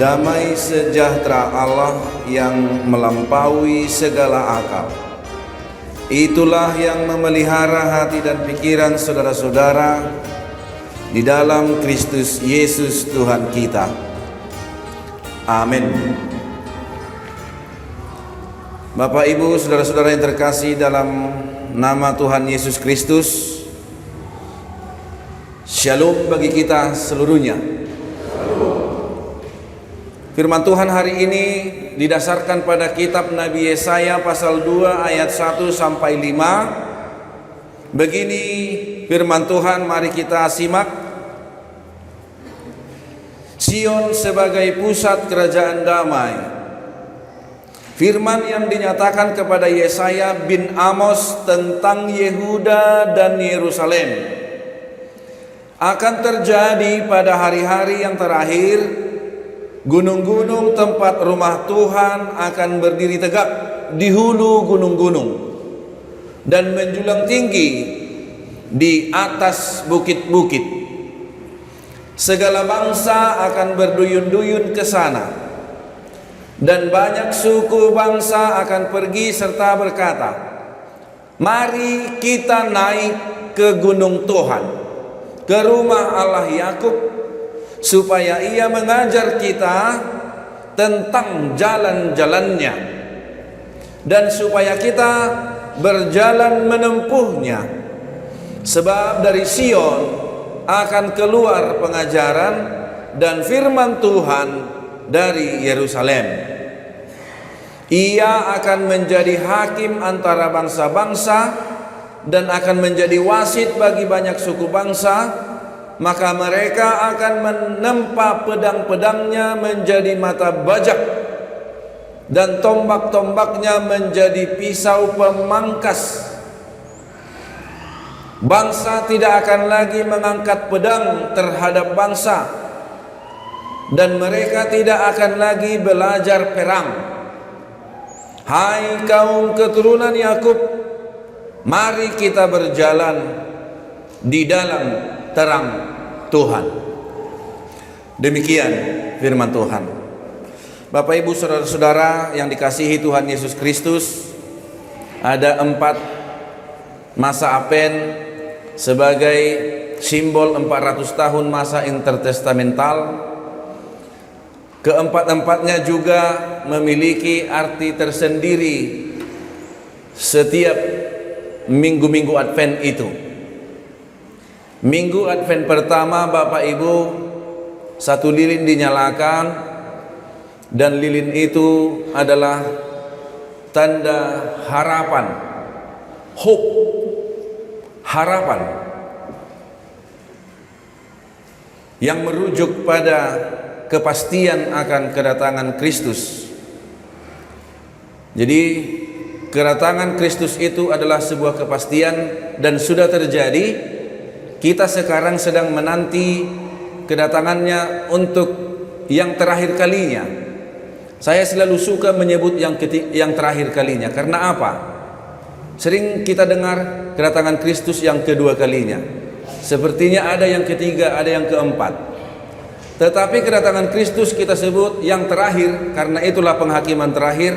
Damai sejahtera Allah yang melampaui segala akal, itulah yang memelihara hati dan pikiran saudara-saudara di dalam Kristus Yesus Tuhan kita. Amin. Bapak, Ibu, saudara-saudara yang terkasih dalam nama Tuhan Yesus Kristus, Shalom bagi kita seluruhnya. Firman Tuhan hari ini didasarkan pada kitab Nabi Yesaya pasal 2 ayat 1 sampai 5. Begini firman Tuhan, mari kita simak. Sion sebagai pusat kerajaan damai. Firman yang dinyatakan kepada Yesaya bin Amos tentang Yehuda dan Yerusalem akan terjadi pada hari-hari yang terakhir. Gunung-gunung tempat rumah Tuhan akan berdiri tegak di hulu gunung-gunung dan menjulang tinggi di atas bukit-bukit. Segala bangsa akan berduyun-duyun ke sana, dan banyak suku bangsa akan pergi serta berkata, "Mari kita naik ke gunung Tuhan, ke rumah Allah Yakub, supaya ia mengajar kita tentang jalan-jalannya, dan supaya kita berjalan menempuhnya. Sebab dari Sion akan keluar pengajaran dan firman Tuhan dari Yerusalem. Ia akan menjadi hakim antara bangsa-bangsa dan akan menjadi wasit bagi banyak suku bangsa. Maka mereka akan menempa pedang-pedangnya menjadi mata bajak, dan tombak-tombaknya menjadi pisau pemangkas. Bangsa tidak akan lagi mengangkat pedang terhadap bangsa, dan mereka tidak akan lagi belajar perang. Hai kaum keturunan Yakub, mari kita berjalan di dalam terang Tuhan." Demikian firman Tuhan. Bapak, Ibu, saudara-saudara yang dikasihi Tuhan Yesus Kristus, ada 4 masa Advent sebagai simbol 400 tahun masa intertestamental. Keempat-empatnya juga memiliki arti tersendiri setiap minggu-minggu Advent itu. Minggu Advent pertama, Bapak Ibu, 1 lilin dinyalakan, dan lilin itu adalah tanda harapan, hope, harapan yang merujuk pada kepastian akan kedatangan Kristus. Jadi kedatangan Kristus itu adalah sebuah kepastian dan sudah terjadi. Kita sekarang sedang menanti kedatangannya untuk yang terakhir kalinya. Saya selalu suka menyebut yang terakhir kalinya. Karena apa? Sering kita dengar kedatangan Kristus yang kedua kalinya. Sepertinya ada yang ketiga, ada yang keempat. Tetapi kedatangan Kristus kita sebut yang terakhir, karena itulah penghakiman terakhir,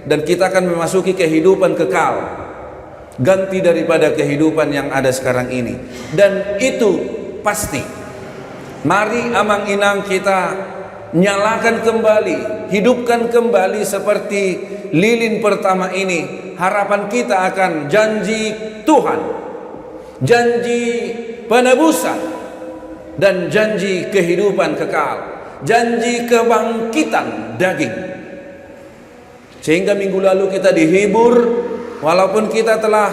dan kita akan memasuki kehidupan kekal, ganti daripada kehidupan yang ada sekarang ini. Dan itu pasti. Mari amang-inang kita nyalakan kembali, hidupkan kembali seperti lilin pertama ini. Harapan kita akan janji Tuhan, janji penebusan, dan janji kehidupan kekal, janji kebangkitan daging. Sehingga minggu lalu kita dihibur. Walaupun kita telah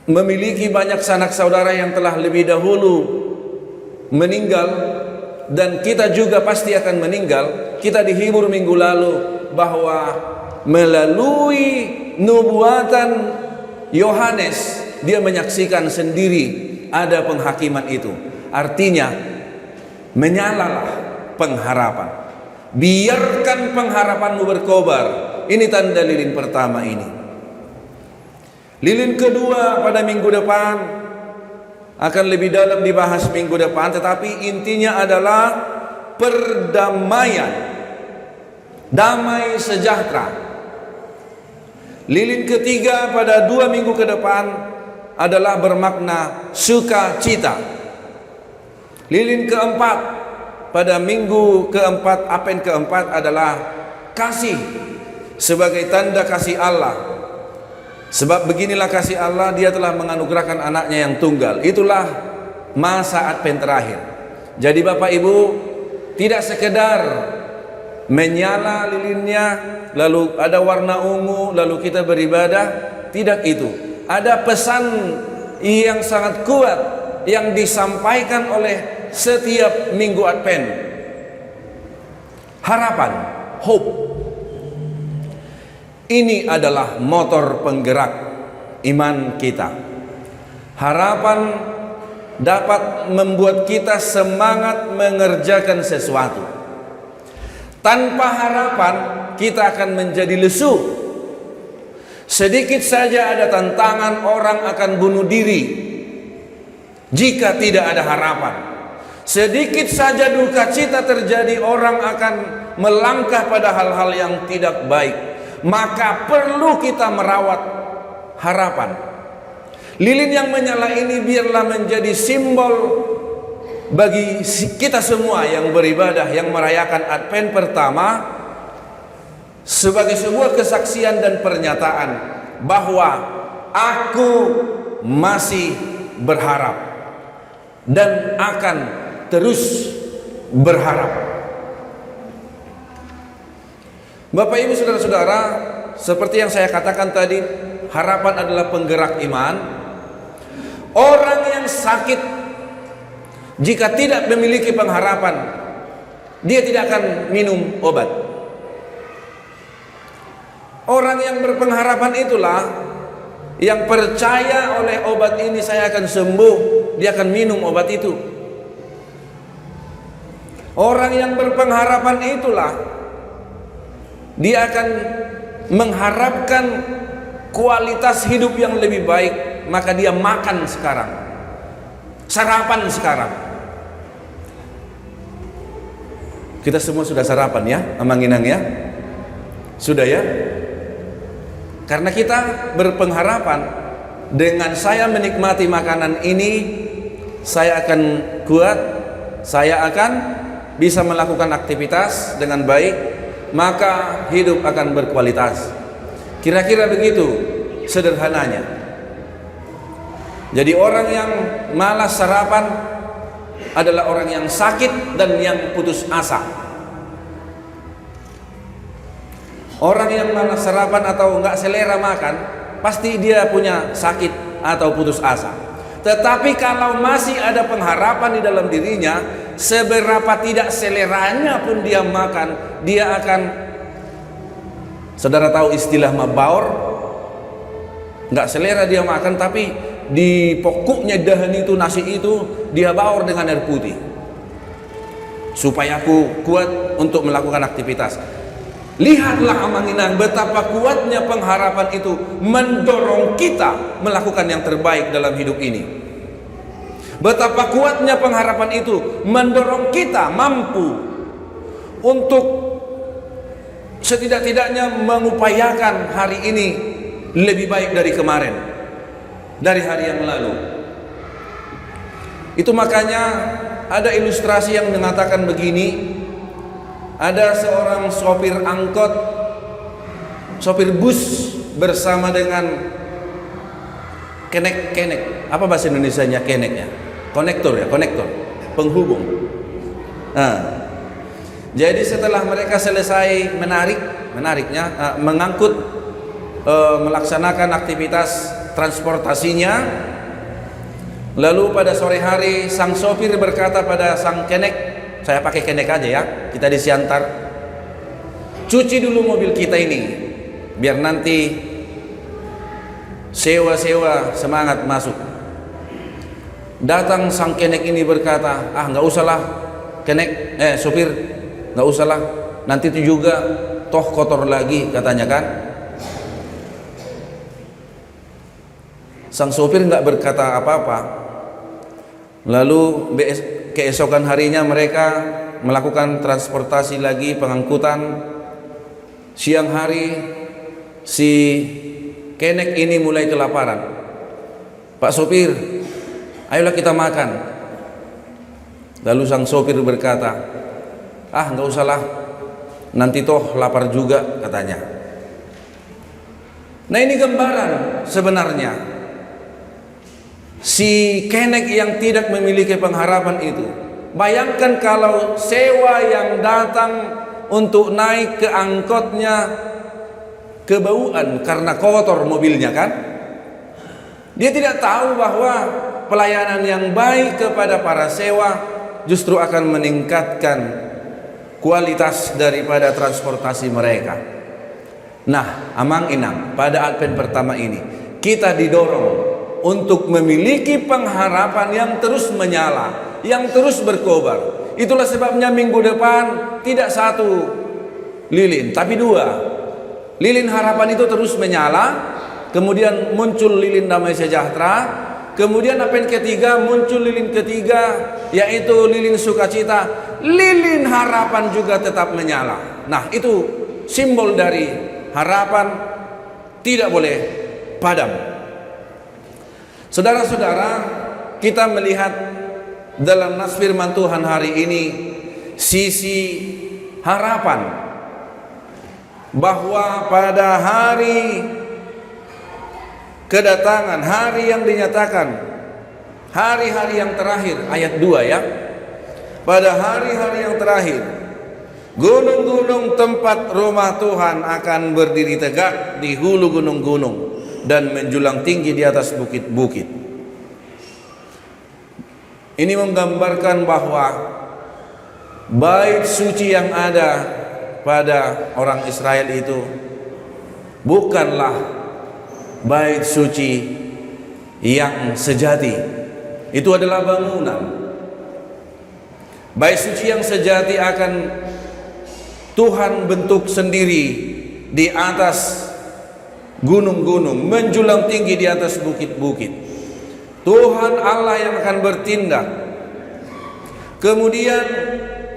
memiliki banyak sanak saudara yang telah lebih dahulu meninggal, dan kita juga pasti akan meninggal, kita dihibur minggu lalu bahwa melalui nubuatan Yohanes, dia menyaksikan sendiri ada penghakiman itu. Artinya menyalalah pengharapan. Biarkan pengharapanmu berkobar. Ini tanda lilin pertama ini. Lilin kedua pada minggu depan akan lebih dalam dibahas minggu depan, tetapi intinya adalah perdamaian, damai sejahtera. Lilin ketiga pada 2 minggu ke depan adalah bermakna sukacita. Lilin keempat pada minggu keempat, Advent keempat adalah kasih sebagai tanda kasih Allah. Sebab beginilah kasih Allah, Dia telah menganugerahkan anaknya yang tunggal. Itulah masa Advent terakhir. Jadi Bapak Ibu, tidak sekedar menyala lilinnya, lalu ada warna ungu, lalu kita beribadah. Tidak itu. Ada pesan yang sangat kuat yang disampaikan oleh setiap minggu Advent. Harapan, hope. Ini adalah motor penggerak iman kita. Harapan dapat membuat kita semangat mengerjakan sesuatu. Tanpa harapan kita akan menjadi lesu. Sedikit saja ada tantangan, orang akan bunuh diri jika tidak ada harapan. Sedikit saja duka cita terjadi, orang akan melangkah pada hal-hal yang tidak baik. Maka perlu kita merawat harapan. Lilin yang menyala ini biarlah menjadi simbol bagi kita semua yang beribadah, yang merayakan Advent pertama, sebagai sebuah kesaksian dan pernyataan bahwa aku masih berharap dan akan terus berharap. Bapak Ibu saudara-saudara, seperti yang saya katakan tadi, harapan adalah penggerak iman. Orang yang sakit jika tidak memiliki pengharapan, dia tidak akan minum obat. Orang yang berpengharapan itulah yang percaya oleh obat ini saya akan sembuh, dia akan minum obat itu. Orang yang berpengharapan itulah dia akan mengharapkan kualitas hidup yang lebih baik, maka dia makan sekarang, sarapan sekarang. Kita semua sudah sarapan ya, Amanginang ya? Sudah ya? Karena kita berpengharapan dengan saya menikmati makanan ini, saya akan kuat, saya akan bisa melakukan aktivitas dengan baik, maka hidup akan berkualitas. Kira-kira begitu sederhananya. Jadi orang yang malas sarapan adalah orang yang sakit dan yang putus asa. Orang yang malas sarapan atau enggak selera makan, pasti dia punya sakit atau putus asa. Tetapi kalau masih ada pengharapan di dalam dirinya, seberapa tidak seleranya pun dia makan, dia akan, saudara tahu istilah mabaur? Enggak selera dia makan, tapi di pokoknya dahan itu, nasi itu dia baur dengan air putih supaya aku kuat untuk melakukan aktivitas. Lihatlah Amanginang, betapa kuatnya pengharapan itu mendorong kita melakukan yang terbaik dalam hidup ini. Betapa kuatnya pengharapan itu mendorong kita mampu untuk setidak-tidaknya mengupayakan hari ini lebih baik dari kemarin, dari hari yang lalu. Itu makanya ada ilustrasi yang mengatakan begini. Ada seorang sopir angkot, sopir bus bersama dengan kenek. Apa bahasa Indonesianya keneknya? Konektor ya, konektor, penghubung. Nah, jadi setelah mereka selesai mengangkut, melaksanakan aktivitas transportasinya, lalu pada sore hari sang sopir berkata pada sang kenek, saya pakai kenek aja ya, kita di Siantar, cuci dulu mobil kita ini, biar nanti sewa-sewa semangat masuk. Datang sang kenek ini berkata, nggak usahlah kenek, sopir, nggak usahlah, nanti itu juga toh kotor lagi katanya kan. Sang sopir nggak berkata apa-apa. Lalu keesokan harinya mereka melakukan transportasi lagi, pengangkutan. Siang hari si kenek ini mulai kelaparan. Pak sopir, ayolah kita makan. Lalu sang sopir berkata, nggak usahlah, nanti toh lapar juga katanya. Nah, ini gambaran sebenarnya si kenek yang tidak memiliki pengharapan itu. Bayangkan kalau sewa yang datang untuk naik ke angkotnya kebauan karena kotor mobilnya kan. Dia tidak tahu bahwa pelayanan yang baik kepada para sewa justru akan meningkatkan kualitas daripada transportasi mereka. Nah, amang inang, pada Advent pertama ini kita didorong untuk memiliki pengharapan yang terus menyala, yang terus berkobar. Itulah sebabnya minggu depan tidak 1 lilin, tapi 2. Lilin harapan itu terus menyala, kemudian muncul lilin damai sejahtera, kemudian apa yang ketiga, muncul lilin ketiga, yaitu lilin sukacita. Lilin harapan juga tetap menyala. Nah, itu simbol dari harapan tidak boleh padam. Saudara-saudara, kita melihat dalam nas firman Tuhan hari ini sisi harapan bahwa pada hari kedatangan, hari yang dinyatakan, hari-hari yang terakhir, ayat 2 ya. Pada hari-hari yang terakhir, gunung-gunung tempat rumah Tuhan akan berdiri tegak di hulu gunung-gunung dan menjulang tinggi di atas bukit-bukit. Ini menggambarkan bahwa bait suci yang ada pada orang Israel itu bukanlah bait suci yang sejati. Itu adalah bangunan. Bait suci yang sejati akan Tuhan bentuk sendiri di atas gunung-gunung, menjulang tinggi di atas bukit-bukit. Tuhan Allah yang akan bertindak. Kemudian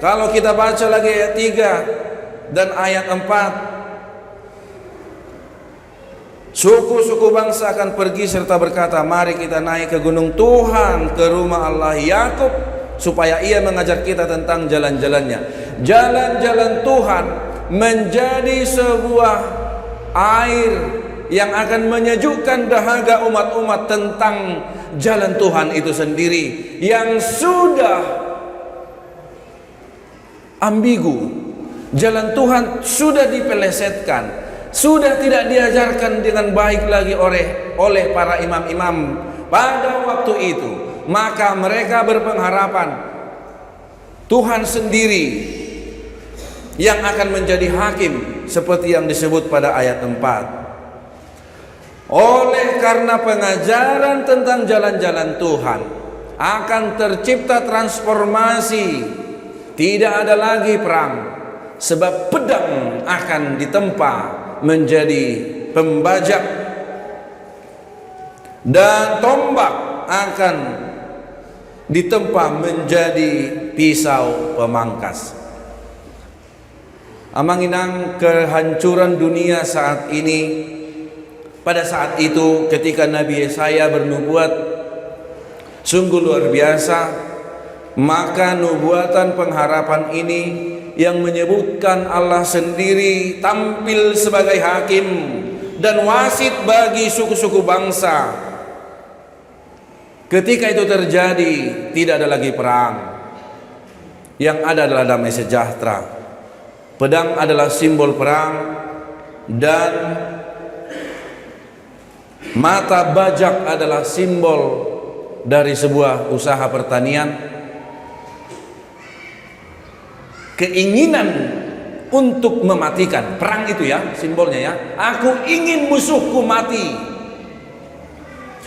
kalau kita baca lagi ayat 3 dan ayat 4, suku-suku bangsa akan pergi serta berkata, mari kita naik ke gunung Tuhan, ke rumah Allah Yakub, supaya ia mengajar kita tentang jalan-jalannya. Jalan-jalan Tuhan menjadi sebuah air yang akan menyejukkan dahaga umat-umat tentang jalan Tuhan itu sendiri yang sudah ambigu. Jalan Tuhan sudah dipelesetkan, sudah tidak diajarkan dengan baik lagi oleh para imam-imam pada waktu itu. Maka mereka berpengharapan Tuhan sendiri yang akan menjadi hakim seperti yang disebut pada ayat 4. Oleh karena pengajaran tentang jalan-jalan Tuhan akan tercipta transformasi. Tidak ada lagi perang, sebab pedang akan ditempa menjadi pembajak dan tombak akan ditempa menjadi pisau pemangkas. Amanginang kehancuran dunia saat ini. Pada saat itu ketika Nabi Yesaya bernubuat sungguh luar biasa, maka nubuatan pengharapan ini yang menyebutkan Allah sendiri tampil sebagai hakim dan wasit bagi suku-suku bangsa. Ketika itu terjadi, tidak ada lagi perang. Yang ada adalah damai sejahtera. Pedang adalah simbol perang dan mata bajak adalah simbol dari sebuah usaha pertanian. Keinginan untuk mematikan, perang itu ya simbolnya ya. Aku ingin musuhku mati.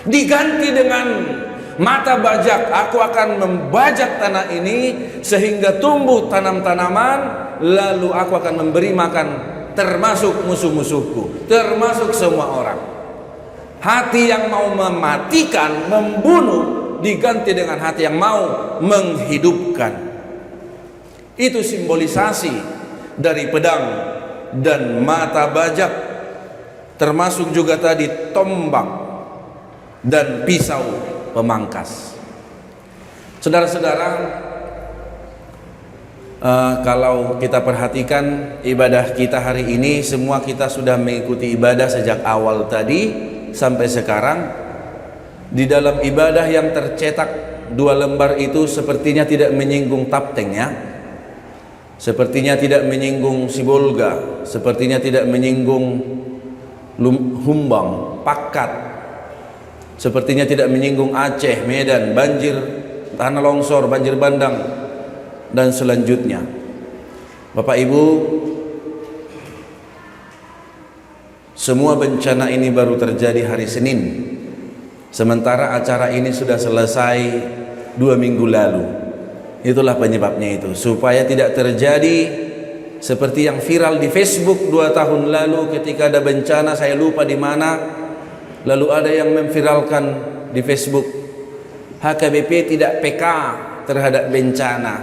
Diganti dengan mata bajak, aku akan membajak tanah ini sehingga tumbuh tanam-tanaman, lalu aku akan memberi makan termasuk musuh-musuhku, termasuk semua orang. Hati yang mau mematikan, membunuh, diganti dengan hati yang mau menghidupkan. Itu simbolisasi dari pedang dan mata bajak, termasuk juga tadi tombak dan pisau pemangkas. Saudara-saudara, kalau kita perhatikan ibadah kita hari ini, semua kita sudah mengikuti ibadah sejak awal tadi sampai sekarang. Di dalam ibadah yang tercetak 2 lembar itu sepertinya tidak menyinggung tapteng ya, sepertinya tidak menyinggung Sibolga, sepertinya tidak menyinggung Humbang, Pakat, sepertinya tidak menyinggung Aceh, Medan, banjir, tanah longsor, banjir bandang, dan selanjutnya. Bapak Ibu, semua bencana ini baru terjadi hari Senin, sementara acara ini sudah selesai 2 minggu lalu. Itulah penyebabnya itu, supaya tidak terjadi seperti yang viral di Facebook 2 tahun lalu ketika ada bencana, saya lupa di mana, lalu ada yang memviralkan di Facebook, HKBP tidak PK terhadap bencana.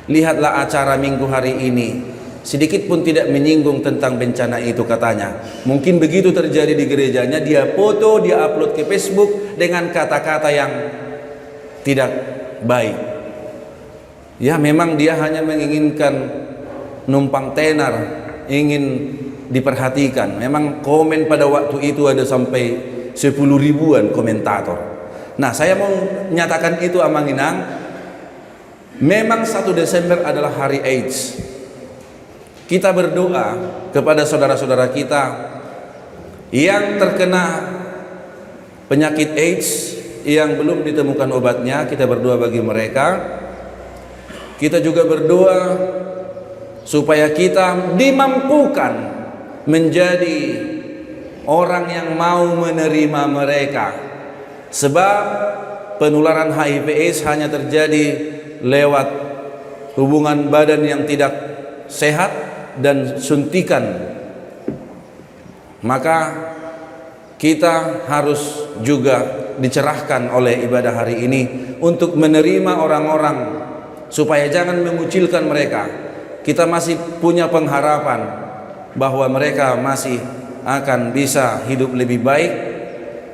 Lihatlah acara minggu hari ini, sedikit pun tidak menyinggung tentang bencana itu katanya. Mungkin begitu terjadi di gerejanya, dia foto, dia upload ke Facebook dengan kata-kata yang tidak baik. Ya memang dia hanya menginginkan numpang tenar, ingin diperhatikan. Memang komen pada waktu itu ada sampai 10 ribuan komentator. Nah, saya mau menyatakan itu Amanginang, memang 1 Desember adalah hari AIDS. Kita berdoa kepada saudara-saudara kita yang terkena penyakit AIDS yang belum ditemukan obatnya, kita berdoa bagi mereka. Kita juga berdoa supaya kita dimampukan menjadi orang yang mau menerima mereka, sebab penularan HIV AIDS hanya terjadi lewat hubungan badan yang tidak sehat dan suntikan. Maka kita harus juga dicerahkan oleh ibadah hari ini untuk menerima orang-orang, supaya jangan mengucilkan mereka. Kita masih punya pengharapan bahwa mereka masih akan bisa hidup lebih baik,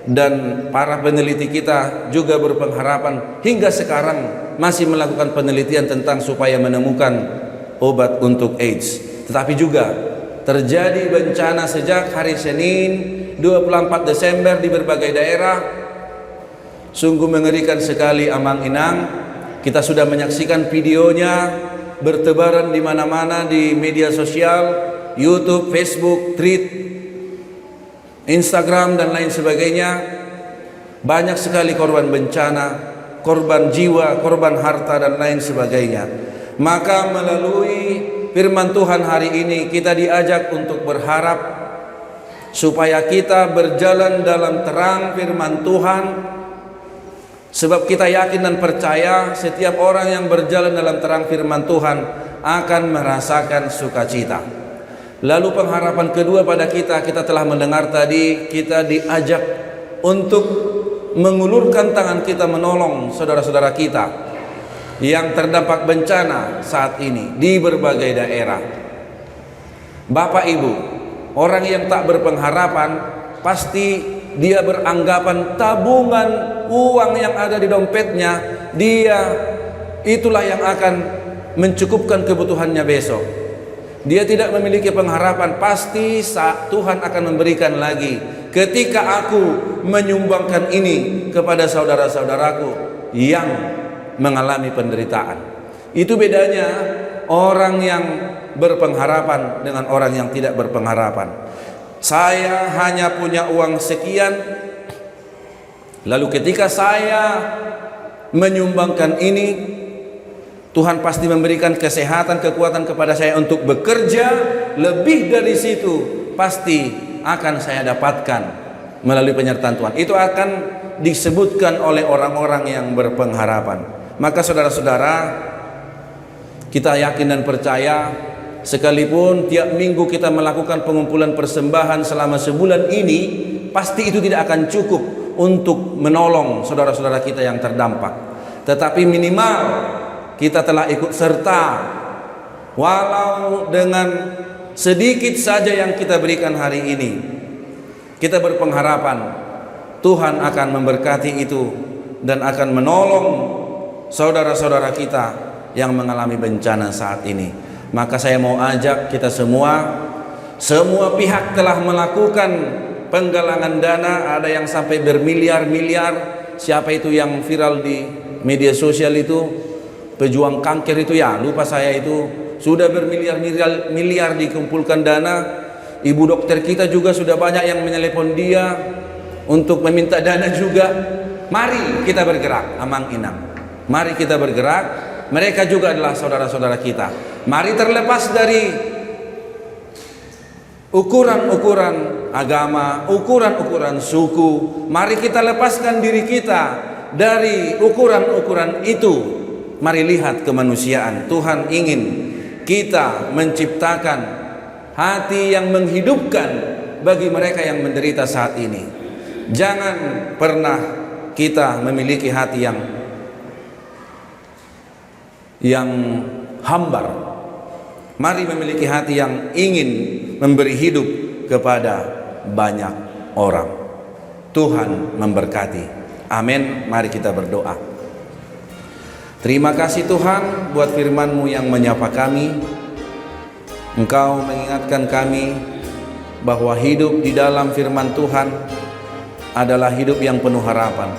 dan para peneliti kita juga berpengharapan hingga sekarang masih melakukan penelitian tentang supaya menemukan obat untuk AIDS. Tetapi juga terjadi bencana sejak hari Senin 24 Desember di berbagai daerah. Sungguh mengerikan sekali Amang Inang. Kita sudah menyaksikan videonya bertebaran di mana-mana di media sosial, YouTube, Facebook, Tweet, Instagram dan lain sebagainya. Banyak sekali korban bencana, korban jiwa, korban harta dan lain sebagainya. Maka melalui firman Tuhan hari ini kita diajak untuk berharap supaya kita berjalan dalam terang firman Tuhan, sebab kita yakin dan percaya setiap orang yang berjalan dalam terang firman Tuhan akan merasakan sukacita. Lalu pengharapan kedua pada kita telah mendengar tadi, kita diajak untuk mengulurkan tangan kita menolong saudara-saudara kita yang terdampak bencana saat ini di berbagai daerah. Bapak Ibu, orang yang tak berpengharapan pasti dia beranggapan tabungan uang yang ada di dompetnya, dia itulah yang akan mencukupkan kebutuhannya besok. Dia tidak memiliki pengharapan, pasti Tuhan akan memberikan lagi. Ketika aku menyumbangkan ini kepada saudara-saudaraku yang mengalami penderitaan. Itu bedanya orang yang berpengharapan dengan orang yang tidak berpengharapan. Saya hanya punya uang sekian, lalu ketika saya menyumbangkan ini, Tuhan pasti memberikan kesehatan, kekuatan kepada saya untuk bekerja. Lebih dari situ pasti akan saya dapatkan melalui penyertaan Tuhan. Itu akan disebutkan oleh orang-orang yang berpengharapan. Maka saudara-saudara, kita yakin dan percaya, sekalipun tiap minggu kita melakukan pengumpulan persembahan selama sebulan ini, pasti itu tidak akan cukup untuk menolong saudara-saudara kita yang terdampak. Tetapi minimal kita telah ikut serta Walau dengan sedikit saja yang kita berikan hari ini, kita berpengharapan Tuhan akan memberkati itu dan akan menolong saudara-saudara kita yang mengalami bencana saat ini. Maka saya mau ajak kita semua pihak telah melakukan penggalangan dana, ada yang sampai bermiliar-miliar. Siapa itu yang viral di media sosial itu, pejuang kanker itu ya, lupa saya itu, sudah bermiliar-miliar dikumpulkan dana. Ibu dokter kita juga sudah banyak yang menelepon dia untuk meminta dana juga. Mari kita bergerak, amang inang. Mari kita bergerak. Mereka juga adalah saudara-saudara kita. Mari terlepas dari ukuran-ukuran agama, ukuran-ukuran suku. Mari kita lepaskan diri kita dari ukuran-ukuran itu. Mari lihat kemanusiaan. Tuhan ingin kita menciptakan hati yang menghidupkan bagi mereka yang menderita saat ini. Jangan pernah kita memiliki hati yang hambar. Mari memiliki hati yang ingin memberi hidup kepada banyak orang. Tuhan memberkati. Amin. Mari kita berdoa. Terima kasih Tuhan buat firman-Mu yang menyapa kami. Engkau mengingatkan kami bahwa hidup di dalam firman Tuhan adalah hidup yang penuh harapan.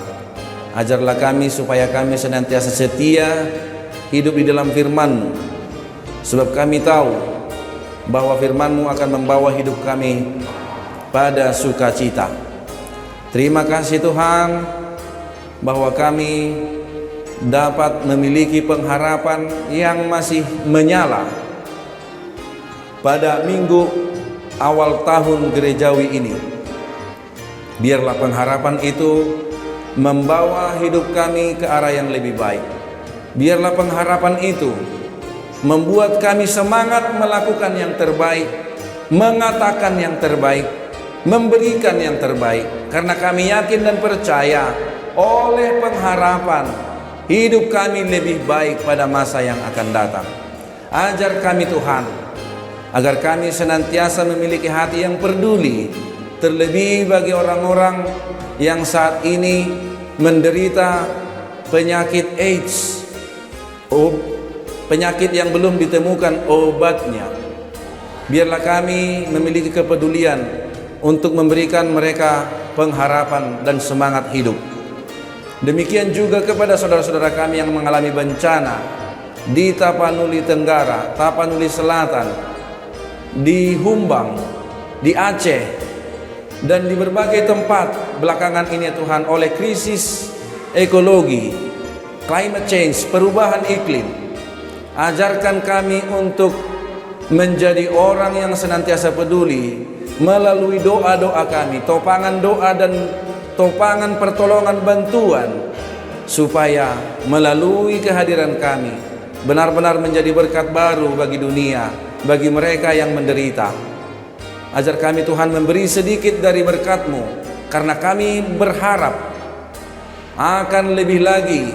Ajarlah kami supaya kami senantiasa setia hidup di dalam firman-Mu. Sebab kami tahu bahwa firman-Mu akan membawa hidup kami pada sukacita. Terima kasih Tuhan bahwa kami dapat memiliki pengharapan yang masih menyala pada minggu awal tahun gerejawi ini. Biarlah pengharapan itu membawa hidup kami ke arah yang lebih baik. Biarlah pengharapan itu membuat kami semangat melakukan yang terbaik, mengatakan yang terbaik, memberikan yang terbaik. Karena kami yakin dan percaya oleh pengharapan hidup kami lebih baik pada masa yang akan datang. Ajar kami Tuhan, agar kami senantiasa memiliki hati yang peduli, terlebih bagi orang-orang yang saat ini menderita penyakit AIDS, penyakit yang belum ditemukan obatnya. Biarlah kami memiliki kepedulian untuk memberikan mereka pengharapan dan semangat hidup. Demikian juga kepada saudara-saudara kami yang mengalami bencana di Tapanuli Tenggara, Tapanuli Selatan, di Humbang, di Aceh, dan di berbagai tempat belakangan ini Tuhan oleh krisis ekologi, climate change, perubahan iklim. Ajarkan kami untuk menjadi orang yang senantiasa peduli melalui doa-doa kami, topangan doa dan topangan pertolongan bantuan, supaya melalui kehadiran kami benar-benar menjadi berkat baru bagi dunia, bagi mereka yang menderita. Ajar kami Tuhan memberi sedikit dari berkat-Mu, karena kami berharap akan lebih lagi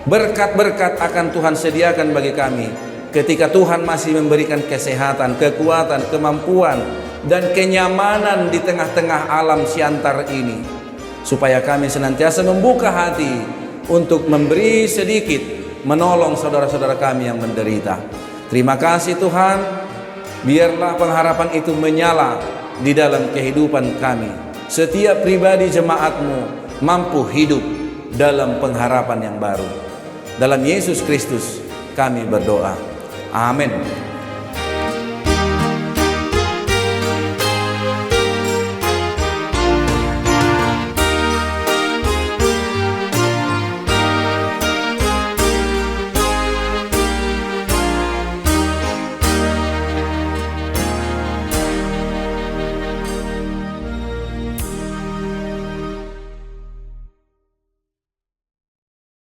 berkat-berkat akan Tuhan sediakan bagi kami ketika Tuhan masih memberikan kesehatan, kekuatan, kemampuan, dan kenyamanan di tengah-tengah alam siantar ini, supaya kami senantiasa membuka hati untuk memberi sedikit, menolong saudara-saudara kami yang menderita. Terima kasih Tuhan. Biarlah pengharapan itu menyala di dalam kehidupan kami. Setiap pribadi jemaat-Mu mampu hidup dalam pengharapan yang baru. Dalam Yesus Kristus kami berdoa. Amin.